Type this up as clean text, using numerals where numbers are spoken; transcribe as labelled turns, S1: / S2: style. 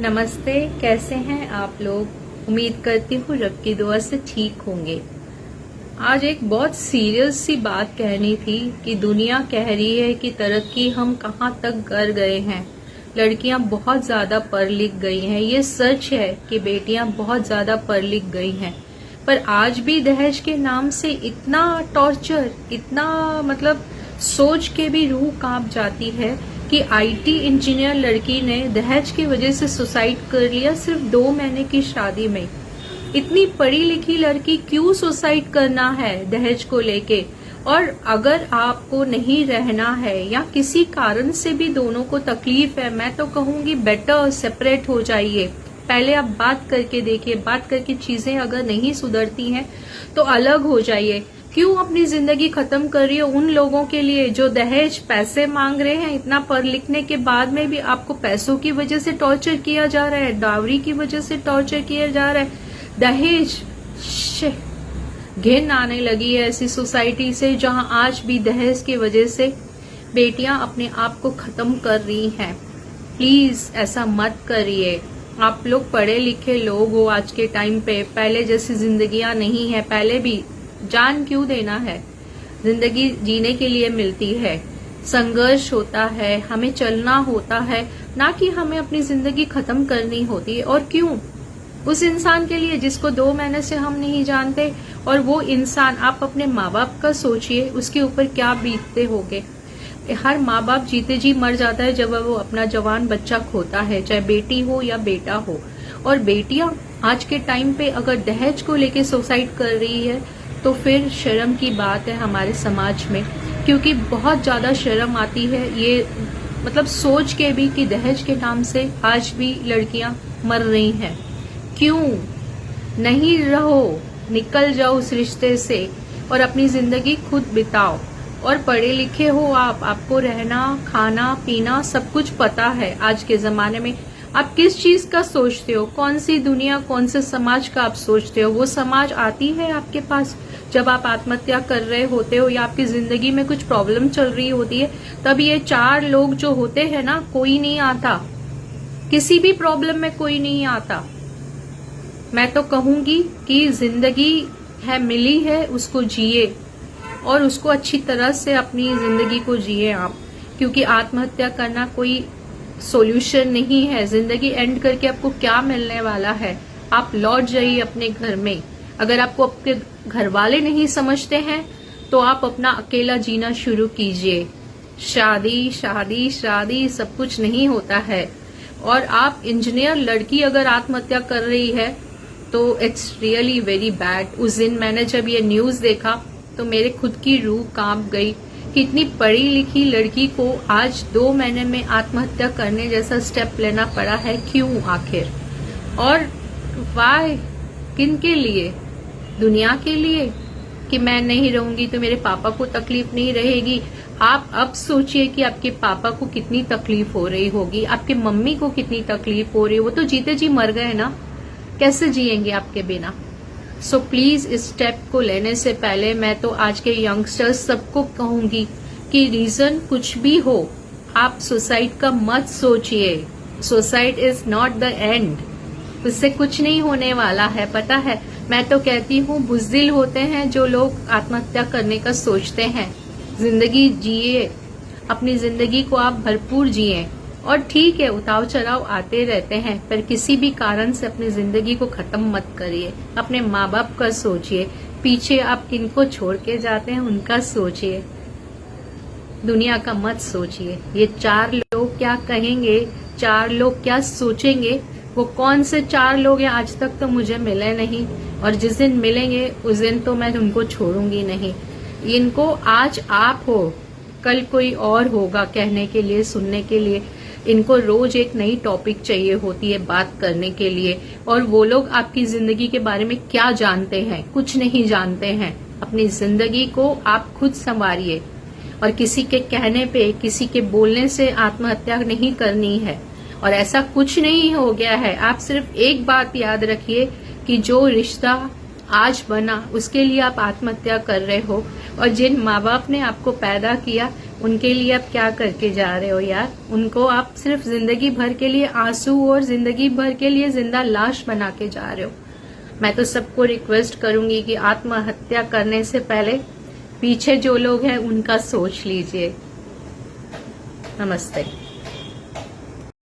S1: नमस्ते, कैसे हैं आप लोग। उम्मीद करती हूँ रब की दुआ से ठीक होंगे। आज एक बहुत सीरियस सी बात कहनी थी कि दुनिया कह रही है कि तरक्की हम कहाँ तक कर गए हैं। लड़कियां बहुत ज्यादा पढ़ लिख गई हैं, ये सच है कि बेटियां बहुत ज्यादा पढ़ लिख गई हैं, पर आज भी दहेज के नाम से इतना टॉर्चर, इतना मतलब सोच के भी रूह कांप जाती है कि आईटी इंजीनियर लड़की ने दहेज की वजह से सुसाइड कर लिया सिर्फ 2 महीने की शादी में। इतनी पढ़ी लिखी लड़की क्यों सुसाइड करना है दहेज को लेके। और अगर आपको नहीं रहना है या किसी कारण से भी दोनों को तकलीफ है, मैं तो कहूंगी बेटर सेपरेट हो जाइए। पहले आप बात करके देखिए, बात करके चीजें अगर नहीं सुधरती हैं तो अलग हो जाइए। क्यों अपनी जिंदगी खत्म कर रही हो उन लोगों के लिए जो दहेज पैसे मांग रहे हैं। इतना पढ़ लिखने के बाद में भी आपको पैसों की वजह से टॉर्चर किया जा रहा है, डावरी की वजह से टॉर्चर किया जा रहा है। दहेज, घिन आने लगी है ऐसी सोसाइटी से जहां आज भी दहेज की वजह से बेटियां अपने आप को खत्म कर रही हैं। प्लीज ऐसा मत करिए। आप लोग पढ़े लिखे लोग हो आज के टाइम पे, पहले जैसी जिंदगियां नहीं है। पहले भी जान क्यों देना है, जिंदगी जीने के लिए मिलती है, संघर्ष होता है, हमें चलना होता है, ना कि हमें अपनी जिंदगी खत्म करनी होती है। और क्यों उस इंसान के लिए जिसको 2 महीने से हम नहीं जानते। और वो इंसान, आप अपने माँ बाप का सोचिए, उसके ऊपर क्या बीतते होगे। हर माँ बाप जीते जी मर जाता है जब वो अपना जवान बच्चा खोता है, चाहे बेटी हो या बेटा हो। और बेटियां आज के टाइम पे अगर दहेज को लेके सुसाइड कर रही है तो फिर शर्म की बात है हमारे समाज में, क्योंकि बहुत ज्यादा शर्म आती है ये मतलब सोच के भी कि दहेज के नाम से आज भी लड़कियां मर रही हैं। क्यों नहीं रहो, निकल जाओ उस रिश्ते से और अपनी जिंदगी खुद बिताओ। और पढ़े लिखे हो आप, आपको रहना खाना पीना सब कुछ पता है। आज के जमाने में आप किस चीज का सोचते हो, कौन सी दुनिया, कौन से समाज का आप सोचते हो, वो समाज आती है आपके पास जब आप आत्महत्या कर रहे होते हो या आपकी जिंदगी में कुछ प्रॉब्लम चल रही होती है। तब ये 4 लोग जो होते हैं ना, कोई नहीं आता, किसी भी प्रॉब्लम में कोई नहीं आता। मैं तो कहूंगी कि जिंदगी है, मिली है, उसको जिए और उसको अच्छी तरह से अपनी जिंदगी को जिए आप, क्योंकि आत्महत्या करना कोई सॉल्यूशन नहीं है। जिंदगी एंड करके आपको क्या मिलने वाला है। आप लौट जाइए अपने घर में। अगर आपको आपके घर वाले नहीं समझते हैं तो आप अपना अकेला जीना शुरू कीजिए। शादी शादी शादी सब कुछ नहीं होता है। और आप इंजीनियर लड़की अगर आत्महत्या कर रही है तो इट्स रियली वेरी बैड। उस दिन मैंने जब ये न्यूज देखा तो मेरे खुद की रूह कांप गई कि इतनी पढ़ी लिखी लड़की को आज 2 महीने में आत्महत्या करने जैसा स्टेप लेना पड़ा है। क्यों आखिर? और वाई, किन के लिए? दुनिया के लिए कि मैं नहीं रहूंगी तो मेरे पापा को तकलीफ नहीं रहेगी। आप अब सोचिए कि आपके पापा को कितनी तकलीफ हो रही होगी, आपके मम्मी को कितनी तकलीफ हो रही है। वो तो जीते जी मर गए ना, कैसे जिएंगे आपके बिना। सो प्लीज इस स्टेप को लेने से पहले मैं तो आज के यंगस्टर्स सबको कहूंगी कि रीजन कुछ भी हो, आप सुसाइड का मत सोचिए। Suicide is not the end, उससे कुछ नहीं होने वाला है। पता है, मैं तो कहती हूँ बुज़दिल होते हैं जो लोग आत्महत्या करने का सोचते हैं। जिंदगी जिए, अपनी जिंदगी को आप भरपूर जिए। और ठीक है, उतार चढ़ाव आते रहते हैं, पर किसी भी कारण से अपनी जिंदगी को खत्म मत करिए। अपने माँ बाप का सोचिए, पीछे आप किनको छोड़ के जाते हैं उनका सोचिए, दुनिया का मत सोचिए। ये 4 लोग क्या कहेंगे, 4 लोग क्या सोचेंगे, वो कौन से 4 लोग हैं आज तक तो मुझे मिले नहीं। और जिस दिन मिलेंगे उस दिन तो मैं उनको छोड़ूंगी नहीं। इनको आज आप हो, कल कोई और होगा कहने के लिए, सुनने के लिए। इनको रोज एक नई टॉपिक चाहिए होती है बात करने के लिए। और वो लोग आपकी जिंदगी के बारे में क्या जानते हैं? कुछ नहीं जानते हैं। अपनी जिंदगी को आप खुद संवारिए और किसी के कहने पे, किसी के बोलने से आत्महत्या नहीं करनी है। और ऐसा कुछ नहीं हो गया है। आप सिर्फ एक बात याद रखिए कि जो रिश्ता आज बना उसके लिए आप आत्महत्या कर रहे हो, और जिन माँ बाप ने आपको पैदा किया उनके लिए आप क्या करके जा रहे हो यार? उनको आप सिर्फ जिंदगी भर के लिए आंसू और जिंदगी भर के लिए जिंदा लाश बना के जा रहे हो। मैं तो सबको रिक्वेस्ट करूंगी कि आत्महत्या करने से पहले पीछे जो लोग हैं उनका सोच लीजिए। नमस्ते।